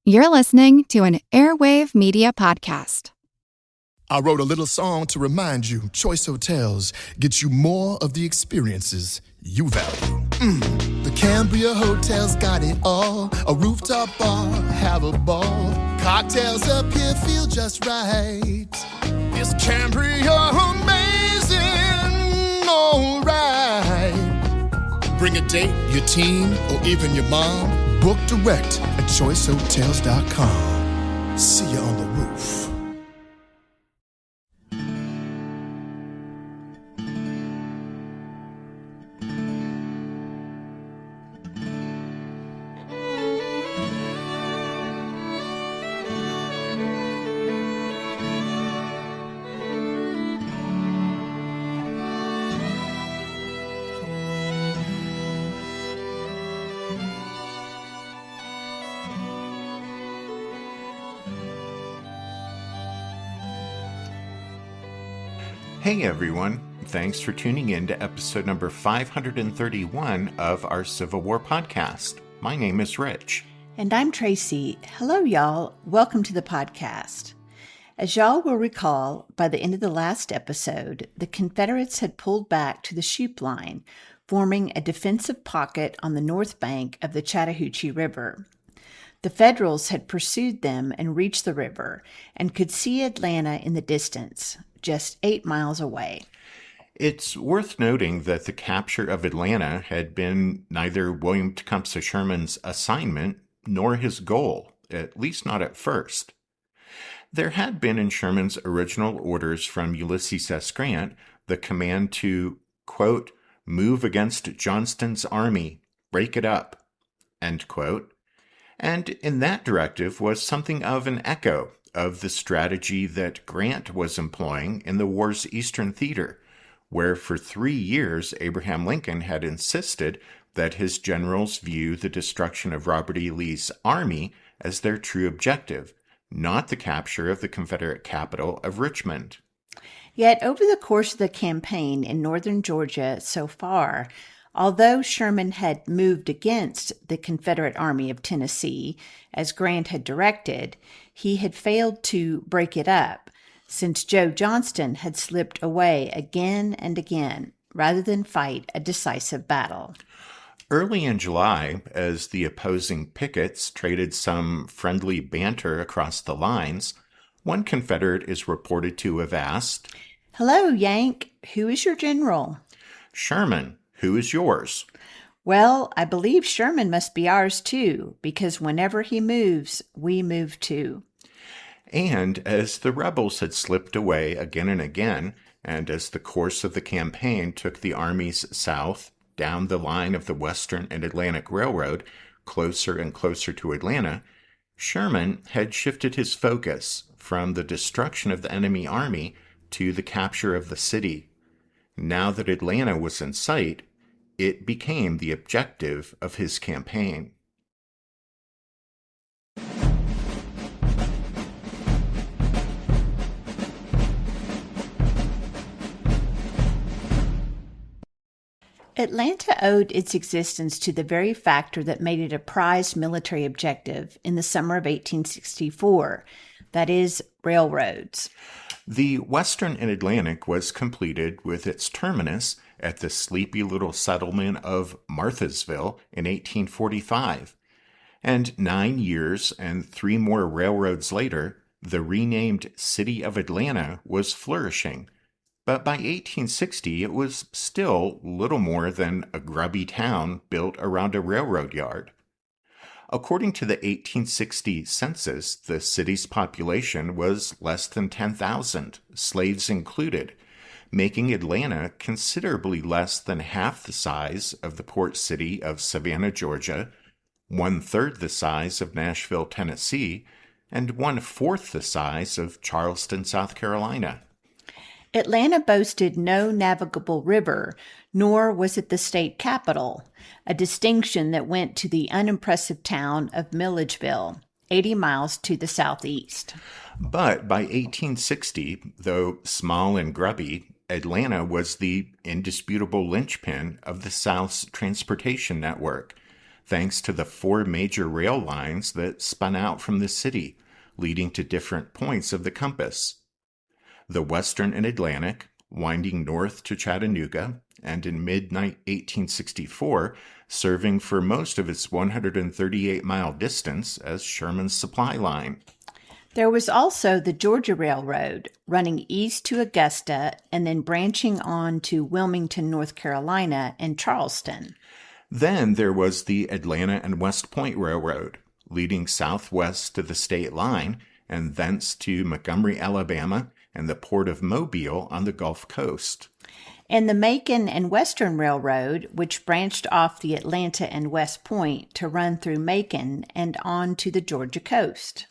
You're listening to an Airwave Media Podcast. I wrote a little song to remind you, Choice Hotels get you more of the experiences you value. The Cambria Hotel's got it all. A rooftop bar, have a ball. Cocktails up here feel just right. Is Cambria amazing? Alright. Bring a date, your team, or even your mom. Book direct at choicehotels.com. See you on the roof. Hey everyone, thanks for tuning in to episode number 531 of our Civil War podcast. My name is Rich. And I'm Tracy. Hello y'all, welcome to the podcast. As y'all will recall, by the end of the last episode, the Confederates had pulled back to the Shoup Line, forming a defensive pocket on the north bank of the Chattahoochee River. The Federals had pursued them and reached the river and could see Atlanta in the distance, just 8 miles away. It's worth noting that the capture of Atlanta had been neither William Tecumseh Sherman's assignment nor his goal, at least not at first. There had been in Sherman's original orders from Ulysses S. Grant the command to, quote, move against Johnston's army, break it up, end quote. And in that directive was something of an echo of the strategy that Grant was employing in the war's Eastern Theater, where for 3 years Abraham Lincoln had insisted that his generals view the destruction of Robert E. Lee's army as their true objective, not the capture of the Confederate capital of Richmond. Yet over the course of the campaign in northern Georgia so far, although Sherman had moved against the Confederate Army of Tennessee, as Grant had directed, he had failed to break it up, since Joe Johnston had slipped away again and again, rather than fight a decisive battle. Early in July, as the opposing pickets traded some friendly banter across the lines, one Confederate is reported to have asked, "Hello, Yank. Who is your general?" "Sherman. Who is yours?" "Well, I believe Sherman must be ours too, because whenever he moves, we move too." And as the rebels had slipped away again and again, and as the course of the campaign took the armies south, down the line of the Western and Atlantic Railroad, closer and closer to Atlanta, Sherman had shifted his focus from the destruction of the enemy army to the capture of the city. Now that Atlanta was in sight, it became the objective of his campaign. Atlanta owed its existence to the very factor that made it a prized military objective in the summer of 1864, that is, railroads. The Western and Atlantic was completed with its terminus at the sleepy little settlement of Marthasville in 1845. And 9 years and 3 more railroads later, the renamed City of Atlanta was flourishing. But by 1860, it was still little more than a grubby town built around a railroad yard. According to the 1860 census, the city's population was less than 10,000, slaves included, making Atlanta considerably less than half the size of the port city of Savannah, Georgia, 1/3 the size of Nashville, Tennessee, and 1/4 the size of Charleston, South Carolina. Atlanta boasted no navigable river, nor was it the state capital, a distinction that went to the unimpressive town of Milledgeville, 80 miles to the southeast. But by 1860, though small and grubby, Atlanta was the indisputable linchpin of the South's transportation network. thanks to the 4 major rail lines that spun out from the city, leading to different points of the compass. The Western and Atlantic, winding north to Chattanooga, and in mid-1864, serving for most of its 138-mile distance as Sherman's supply line. There was also the Georgia Railroad, running east to Augusta and then branching on to Wilmington, North Carolina, and Charleston. Then there was the Atlanta and West Point Railroad, leading southwest to the state line and thence to Montgomery, Alabama, and the port of Mobile on the Gulf Coast. And the Macon and Western Railroad, which branched off the Atlanta and West Point to run through Macon and on to the Georgia coast.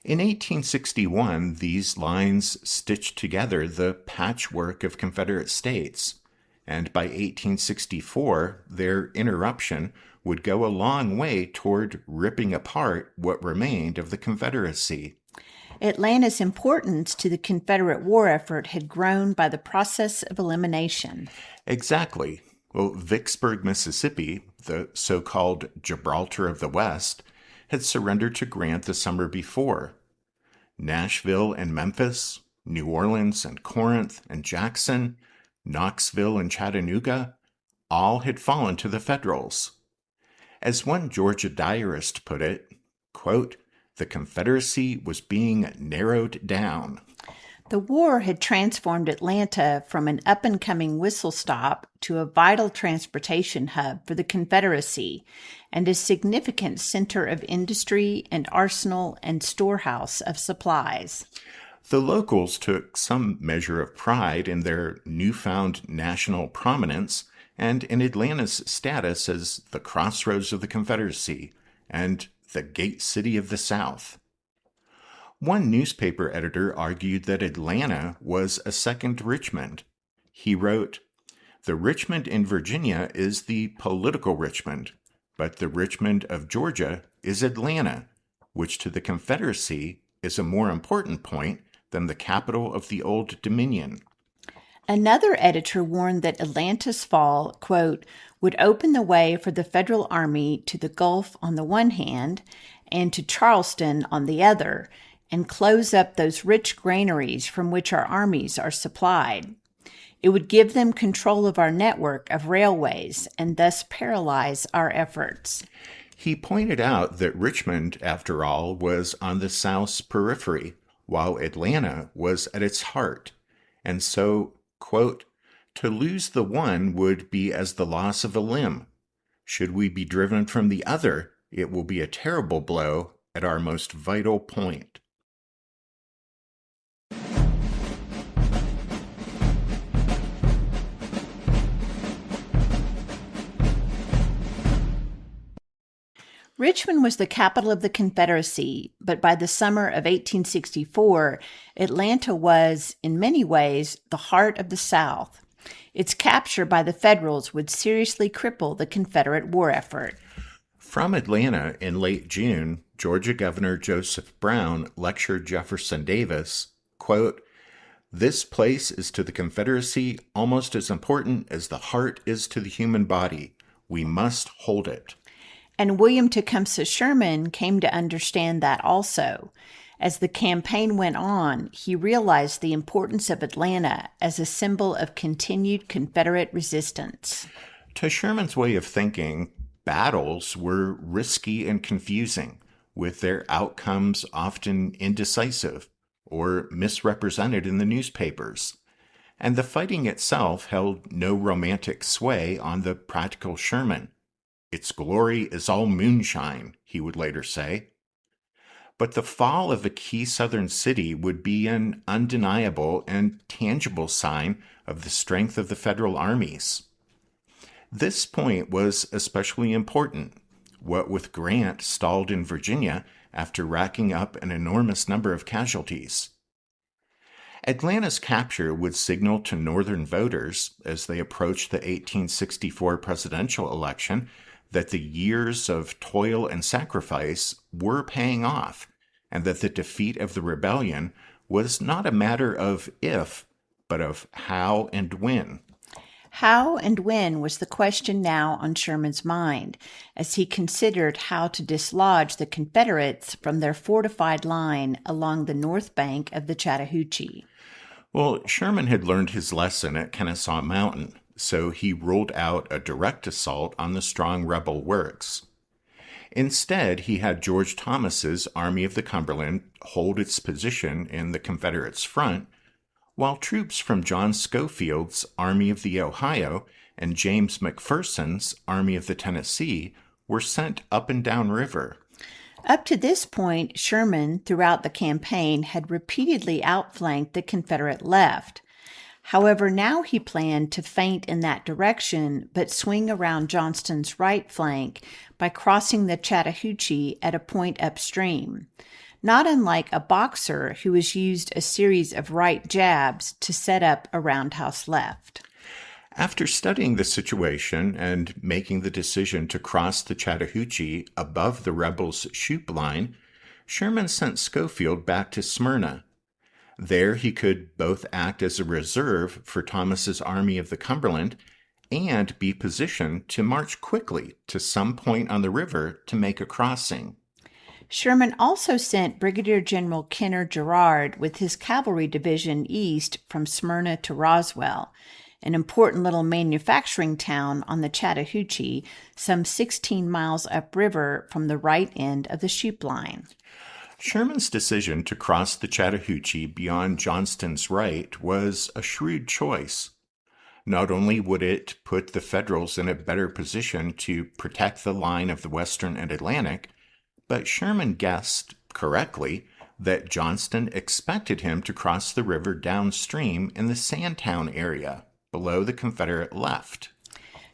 In 1861, these lines stitched together the patchwork of Confederate states, and by 1864, their interruption would go a long way toward ripping apart what remained of the Confederacy. Atlanta's importance to the Confederate war effort had grown by the process of elimination. Exactly. Well, Vicksburg, Mississippi, the so-called Gibraltar of the West, had surrendered to Grant the summer before. Nashville and Memphis, New Orleans and Corinth and Jackson, Knoxville and Chattanooga, all had fallen to the Federals. As one Georgia diarist put it, quote, "The Confederacy was being narrowed down." The war had transformed Atlanta from an up-and-coming whistle stop to a vital transportation hub for the Confederacy and a significant center of industry and arsenal and storehouse of supplies. The locals took some measure of pride in their newfound national prominence and in Atlanta's status as the crossroads of the Confederacy and the gate city of the South. One newspaper editor argued that Atlanta was a second Richmond. He wrote, "The Richmond in Virginia is the political Richmond, but the Richmond of Georgia is Atlanta, which to the Confederacy is a more important point than the capital of the Old Dominion." Another editor warned that Atlanta's fall, quote, would open the way for the Federal Army to the Gulf on the one hand and to Charleston on the other, and close up those rich granaries from which our armies are supplied. It would give them control of our network of railways and thus paralyze our efforts. He pointed out that Richmond, after all, was on the South's periphery, while Atlanta was at its heart, and so, quote, "To lose the one would be as the loss of a limb. Should we be driven from the other, it will be a terrible blow at our most vital point." Richmond was the capital of the Confederacy, but by the summer of 1864, Atlanta was, in many ways, the heart of the South. Its capture by the Federals would seriously cripple the Confederate war effort. From Atlanta in late June, Georgia Governor Joseph Brown lectured Jefferson Davis, quote, "This place is to the Confederacy almost as important as the heart is to the human body. We must hold it." And William Tecumseh Sherman came to understand that also. As the campaign went on, he realized the importance of Atlanta as a symbol of continued Confederate resistance. To Sherman's way of thinking, battles were risky and confusing, with their outcomes often indecisive or misrepresented in the newspapers. And the fighting itself held no romantic sway on the practical Sherman. "Its glory is all moonshine," he would later say. But the fall of a key southern city would be an undeniable and tangible sign of the strength of the Federal armies. This point was especially important, what with Grant stalled in Virginia after racking up an enormous number of casualties. Atlanta's capture would signal to Northern voters, as they approached the 1864 presidential election, that the years of toil and sacrifice were paying off, and that the defeat of the rebellion was not a matter of if, but of how and when. How and when was the question now on Sherman's mind, as he considered how to dislodge the Confederates from their fortified line along the north bank of the Chattahoochee. Well, Sherman had learned his lesson at Kennesaw Mountain, so he ruled out a direct assault on the strong rebel works. Instead, he had George Thomas's Army of the Cumberland hold its position in the Confederates' front, while troops from John Schofield's Army of the Ohio and James McPherson's Army of the Tennessee were sent up and down river. Up to this point, Sherman, throughout the campaign, had repeatedly outflanked the Confederate left. However, now he planned to feint in that direction, but swing around Johnston's right flank by crossing the Chattahoochee at a point upstream. Not unlike a boxer who has used a series of right jabs to set up a roundhouse left. After studying the situation and making the decision to cross the Chattahoochee above the rebels' Shoup Line, Sherman sent Schofield back to Smyrna. There he could both act as a reserve for Thomas's Army of the Cumberland and be positioned to march quickly to some point on the river to make a crossing. Sherman also sent Brigadier General Kenner Gerard with his cavalry division east from Smyrna to Roswell, an important little manufacturing town on the Chattahoochee, some 16 miles upriver from the right end of the Shoup Line. Sherman's decision to cross the Chattahoochee beyond Johnston's right was a shrewd choice. Not only would it put the Federals in a better position to protect the line of the Western and Atlantic, but Sherman guessed correctly that Johnston expected him to cross the river downstream in the Sandtown area, below the Confederate left.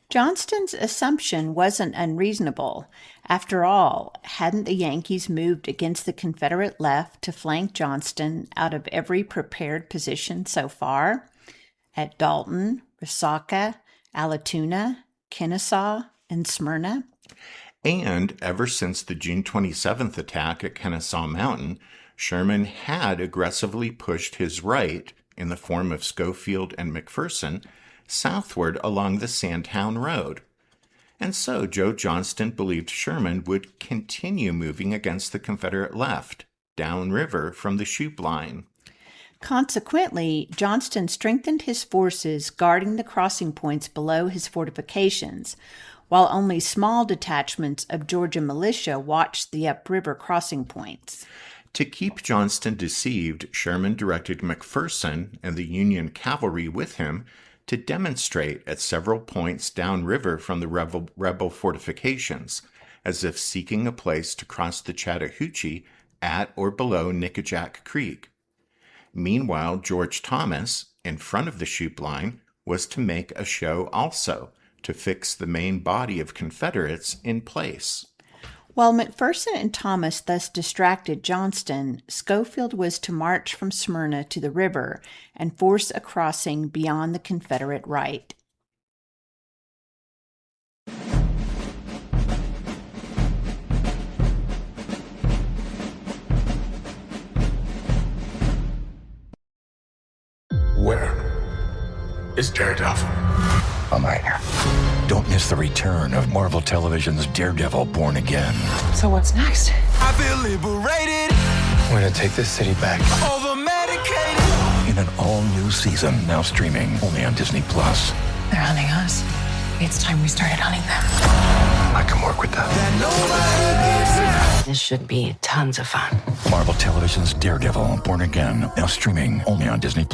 Johnston's assumption wasn't unreasonable. After all, hadn't the Yankees moved against the Confederate left to flank Johnston out of every prepared position so far? At Dalton, Resaca, Allatoona, Kennesaw, and Smyrna? And ever since the June 27th attack at Kennesaw Mountain, Sherman had aggressively pushed his right, in the form of Schofield and McPherson, southward along the Sandtown Road. And so Joe Johnston believed Sherman would continue moving against the Confederate left, downriver from the Shoup Line. Consequently, Johnston strengthened his forces guarding the crossing points below his fortifications, while only small detachments of Georgia militia watched the upriver crossing points. To keep Johnston deceived, Sherman directed McPherson and the Union cavalry with him to demonstrate at several points downriver from the rebel fortifications, as if seeking a place to cross the Chattahoochee at or below Nickajack Creek. Meanwhile, George Thomas, in front of the Shoup Line, was to make a show also, to fix the main body of Confederates in place. While McPherson and Thomas thus distracted Johnston, Schofield was to march from Smyrna to the river and force a crossing beyond the Confederate right. Where is Daredevil? I'm right here. Don't miss the return of Marvel Television's Daredevil Born Again. So what's next? I feel liberated. We're gonna take this city back. Over medicated. In an all-new season, now streaming only on Disney+. They're hunting us. It's time we started hunting them. I can work with that. This should be tons of fun. Marvel Television's Daredevil Born Again, now streaming only on Disney+.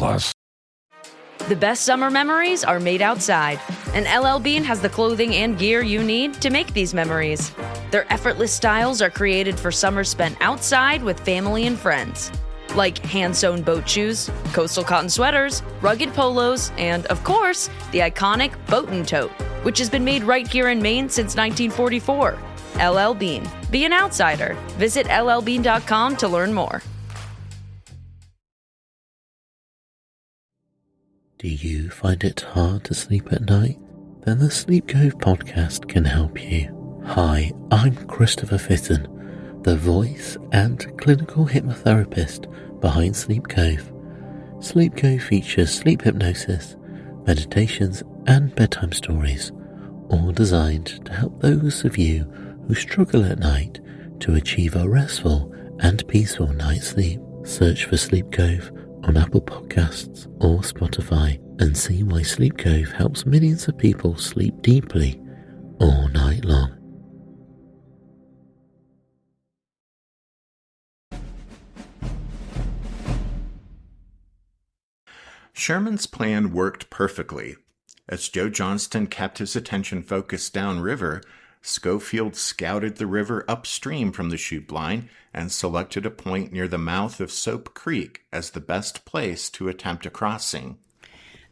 The best summer memories are made outside, and LL Bean has the clothing and gear you need to make these memories. Their effortless styles are created for summer spent outside with family and friends. Like hand-sewn boat shoes, coastal cotton sweaters, rugged polos, and, of course, the iconic Boatin' Tote, which has been made right here in Maine since 1944. LL Bean. Be an outsider. Visit llbean.com to learn more. Do you find it hard to sleep at night? Then the Sleep Cove podcast can help you. Hi, I'm Christopher Fitton, the voice and clinical hypnotherapist behind Sleep Cove. Sleep Cove features sleep hypnosis, meditations, and bedtime stories, all designed to help those of you who struggle at night to achieve a restful and peaceful night's sleep. Search for Sleep Cove on Apple Podcasts or Spotify and see why Sleep Cove helps millions of people sleep deeply all night long. Sherman's plan worked perfectly. As Joe Johnston kept his attention focused downriver, Schofield scouted the river upstream from the Shoup Line and selected a point near the mouth of Soap Creek as the best place to attempt a crossing.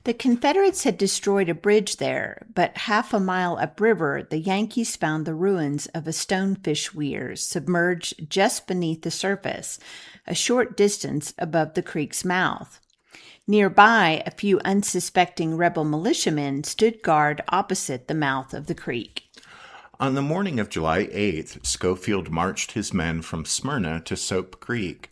The Confederates had destroyed a bridge there, but half a mile upriver, the Yankees found the ruins of a stonefish weir submerged just beneath the surface, a short distance above the creek's mouth. Nearby, a few unsuspecting rebel militiamen stood guard opposite the mouth of the creek. On the morning of July 8th, Schofield marched his men from Smyrna to Soap Creek.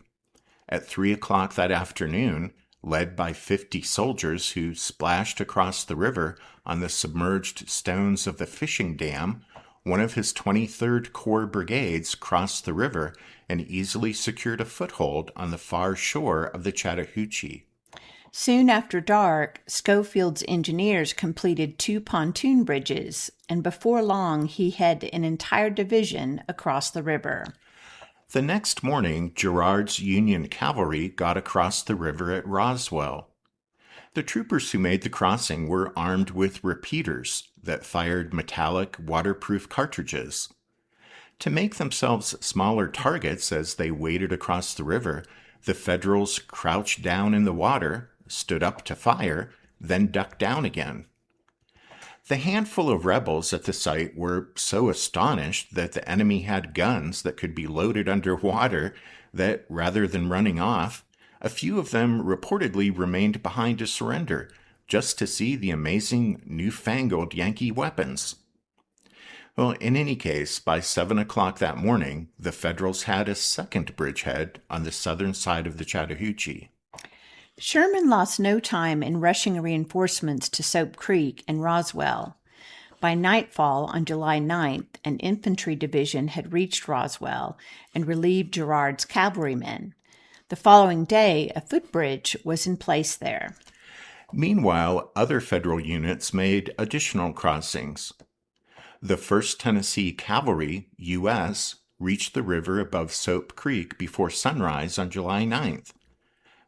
At 3 o'clock that afternoon, led by 50 soldiers who splashed across the river on the submerged stones of the fishing dam, one of his 23rd Corps brigades crossed the river and easily secured a foothold on the far shore of the Chattahoochee. Soon after dark, Schofield's engineers completed 2 pontoon bridges, and before long he had an entire division across the river. The next morning, Girard's Union cavalry got across the river at Roswell. The troopers who made the crossing were armed with repeaters that fired metallic, waterproof cartridges. To make themselves smaller targets as they waded across the river, the Federals crouched down in the water, stood up to fire, then ducked down again. The handful of rebels at the site were so astonished that the enemy had guns that could be loaded underwater that, rather than running off, a few of them reportedly remained behind to surrender, just to see the amazing newfangled Yankee weapons. Well, in any case, by 7 o'clock that morning, the Federals had a second bridgehead on the southern side of the Chattahoochee. Sherman lost no time in rushing reinforcements to Soap Creek and Roswell. By nightfall on July 9th, an infantry division had reached Roswell and relieved Girard's cavalrymen. The following day, a footbridge was in place there. Meanwhile, other Federal units made additional crossings. The 1st Tennessee Cavalry, U.S., reached the river above Soap Creek before sunrise on July 9th.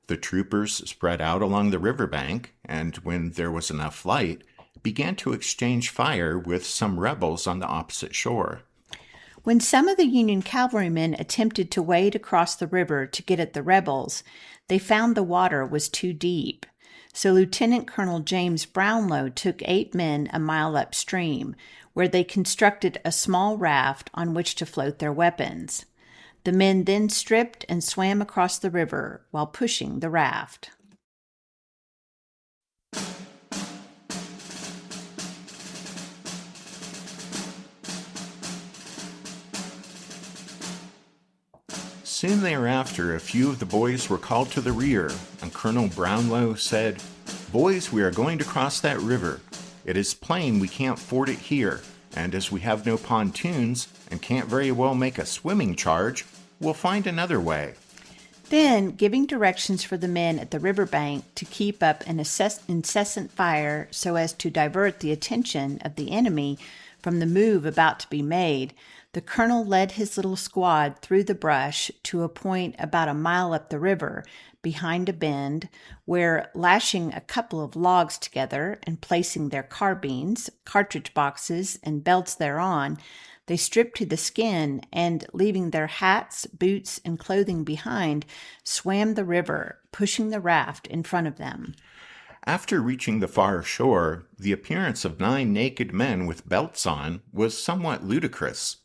The troopers spread out along the riverbank and, when there was enough light, began to exchange fire with some rebels on the opposite shore. When some of the Union cavalrymen attempted to wade across the river to get at the rebels, they found the water was too deep. So Lieutenant Colonel James Brownlow took 8 men a mile upstream, where they constructed a small raft on which to float their weapons. The men then stripped and swam across the river while pushing the raft. Soon thereafter, a few of the boys were called to the rear, and Colonel Brownlow said, "Boys, we are going to cross that river. It is plain we can't ford it here, and as we have no pontoons and can't very well make a swimming charge, we'll find another way." Then, giving directions for the men at the riverbank to keep up an incessant fire so as to divert the attention of the enemy from the move about to be made, the colonel led his little squad through the brush to a point about a mile up the river, behind a bend, where, lashing a couple of logs together and placing their carbines, cartridge boxes, and belts thereon, they stripped to the skin and, leaving their hats, boots, and clothing behind, swam the river, pushing the raft in front of them. After reaching the far shore, the appearance of 9 naked men with belts on was somewhat ludicrous,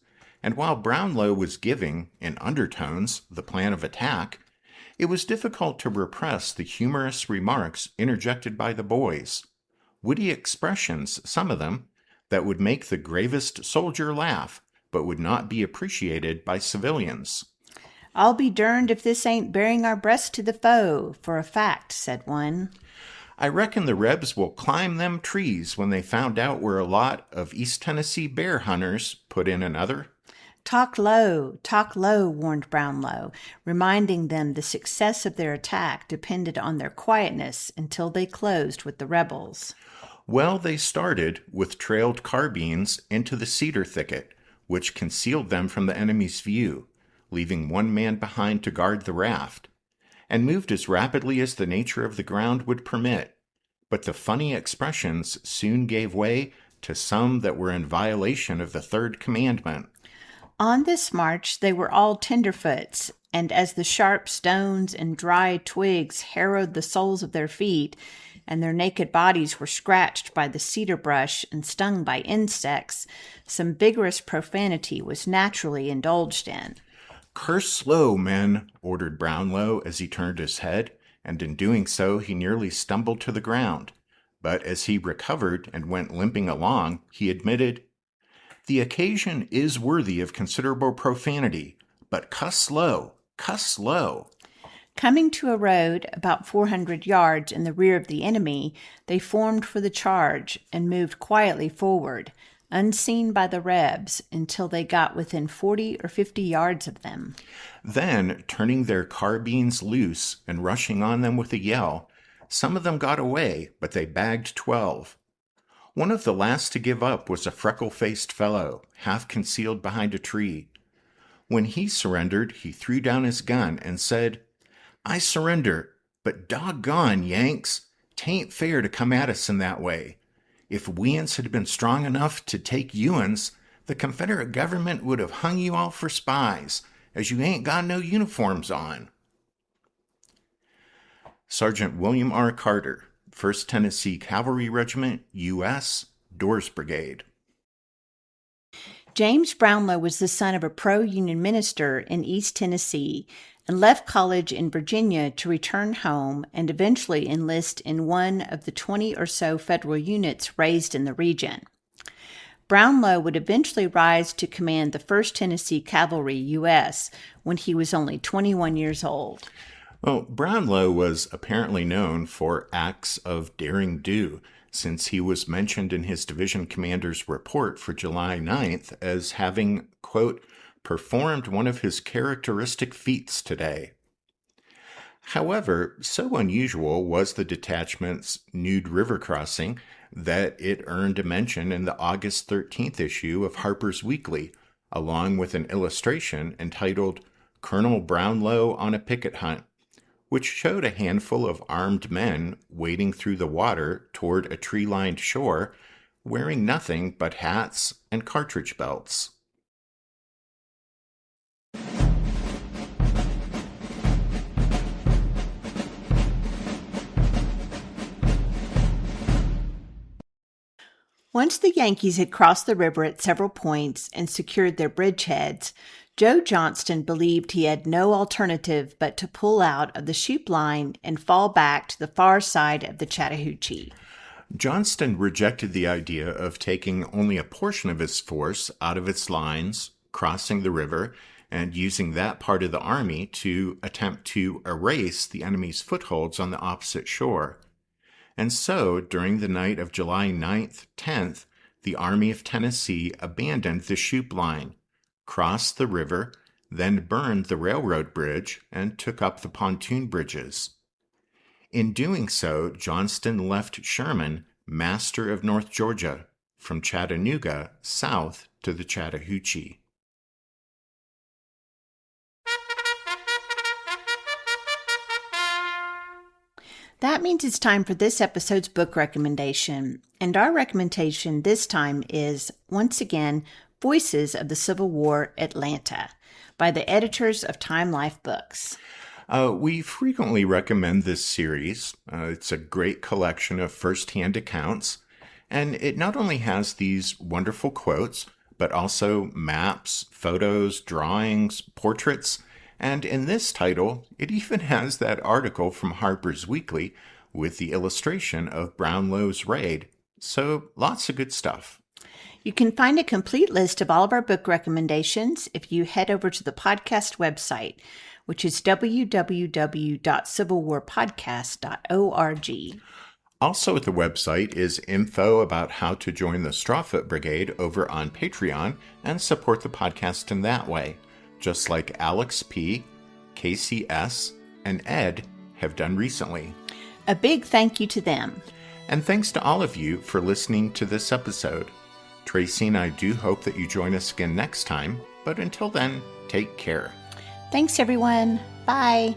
and while Brownlow was giving, in undertones, the plan of attack, it was difficult to repress the humorous remarks interjected by the boys. Witty expressions, some of them, that would make the gravest soldier laugh, but would not be appreciated by civilians. "I'll be derned if this ain't bearing our breast to the foe, for a fact," said one. I reckon the Rebs will climb them trees when they found out we're a lot of East Tennessee bear hunters, put in another. Talk low, warned Brownlow, reminding them the success of their attack depended on their quietness until they closed with the rebels. Well, they started with trailed carbines into the cedar thicket, which concealed them from the enemy's view, leaving one man behind to guard the raft, and moved as rapidly as the nature of the ground would permit. But the funny expressions soon gave way to some that were in violation of the third commandment. On this march they were all tenderfoots, and as the sharp stones and dry twigs harrowed the soles of their feet, and their naked bodies were scratched by the cedar brush and stung by insects, some vigorous profanity was naturally indulged in. "Curse slow, men," ordered Brownlow as he turned his head, and in doing so he nearly stumbled to the ground. But as he recovered and went limping along, he admitted, "The occasion is worthy of considerable profanity, but cuss slow, cuss slow." Coming to a road about 400 yards in the rear of the enemy, they formed for the charge and moved quietly forward, unseen by the Rebs, until they got within 40 or 50 yards of them. Then, turning their carbines loose and rushing on them with a yell, some of them got away, but they bagged 12. One of the last to give up was a freckle-faced fellow, half concealed behind a tree. When he surrendered, he threw down his gun and said, "I surrender, but doggone, Yanks, 'tain't fair to come at us in that way. If we'uns had been strong enough to take you'uns, the Confederate government would have hung you all for spies, as you ain't got no uniforms on." Sergeant William R. Carter, 1st Tennessee Cavalry Regiment, U.S., Doors Brigade. James Brownlow was the son of a pro-Union minister in East Tennessee and left college in Virginia to return home and eventually enlist in one of the 20 or so federal units raised in the region. Brownlow would eventually rise to command the 1st Tennessee Cavalry, U.S., when he was only 21 years old. Well, Brownlow was apparently known for acts of daring do, since he was mentioned in his division commander's report for July 9th as having, quote, performed one of his characteristic feats today. However, so unusual was the detachment's nude river crossing that it earned a mention in the August 13th issue of Harper's Weekly, along with an illustration entitled Colonel Brownlow on a Picket Hunt, which showed a handful of armed men wading through the water toward a tree-lined shore, wearing nothing but hats and cartridge belts. Once the Yankees had crossed the river at several points and secured their bridgeheads, Joe Johnston believed he had no alternative but to pull out of the Shoup Line and fall back to the far side of the Chattahoochee. Johnston rejected the idea of taking only a portion of his force out of its lines, crossing the river, and using that part of the army to attempt to erase the enemy's footholds on the opposite shore. And so, during the night of July 9th, 10th, the Army of Tennessee abandoned the Shoup Line, crossed the river, then burned the railroad bridge and took up the pontoon bridges. In doing so, Johnston left Sherman master of North Georgia, from Chattanooga south to the Chattahoochee. That means it's time for this episode's book recommendation. And our recommendation this time is, once again, Voices of the Civil War, Atlanta, by the editors of Time Life Books. We frequently recommend this series. It's a great collection of first-hand accounts, and it not only has these wonderful quotes, but also maps, photos, drawings, portraits, and in this title, it even has that article from Harper's Weekly with the illustration of Brownlow's raid. So lots of good stuff. You can find a complete list of all of our book recommendations if you head over to the podcast website, which is www.civilwarpodcast.org. Also at the website is info about how to join the Strawfoot Brigade over on Patreon and support the podcast in that way, just like Alex P., Casey S., and Ed have done recently. A big thank you to them. And thanks to all of you for listening to this episode. Tracy and I do hope that you join us again next time, but until then, take care. Thanks, everyone. Bye.